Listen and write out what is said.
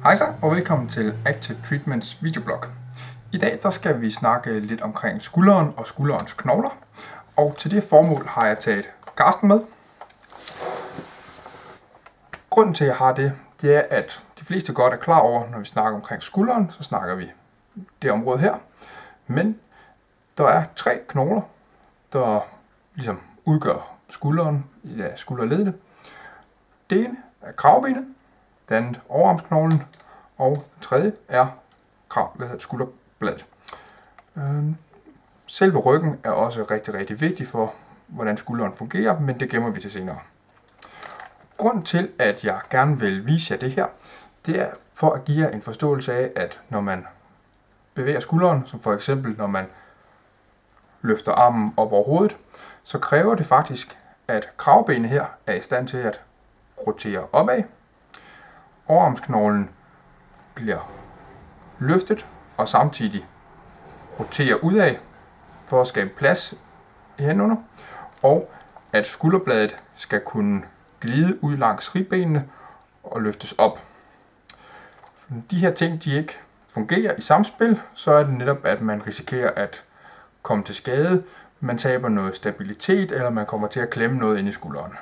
Hej så, og velkommen til Active Treatments videoblog. I dag der skal vi snakke lidt omkring skulderen og skulderens knogler. Og til det formål har jeg taget Carsten med. Grunden til at jeg har det er, at de fleste godt er klar over, når vi snakker omkring skulderen, så snakker vi det område her. Men der er 3 knogler, der ligesom udgør skulderen, skulderleddet. Det ene er kravbenet, det andet overarmsknoglen, og det tredje er skulderbladet. Selve ryggen er også rigtig vigtig for, hvordan skulderen fungerer, men det gemmer vi til senere. Grunden til, at jeg gerne vil vise jer det her, det er for at give jer en forståelse af, at når man bevæger skulderen, som for eksempel når man løfter armen op over hovedet, så kræver det faktisk, at kravbenet her er i stand til at rotere opad. Overarmsknoglen bliver løftet og samtidig roterer udad for at skabe plads i hænderne, og at skulderbladet skal kunne glide ud langs ribbenene og løftes op. De her ting de ikke fungerer i samspil, så er det netop, at man risikerer at komme til skade, man taber noget stabilitet, eller man kommer til at klemme noget ind i skulderen.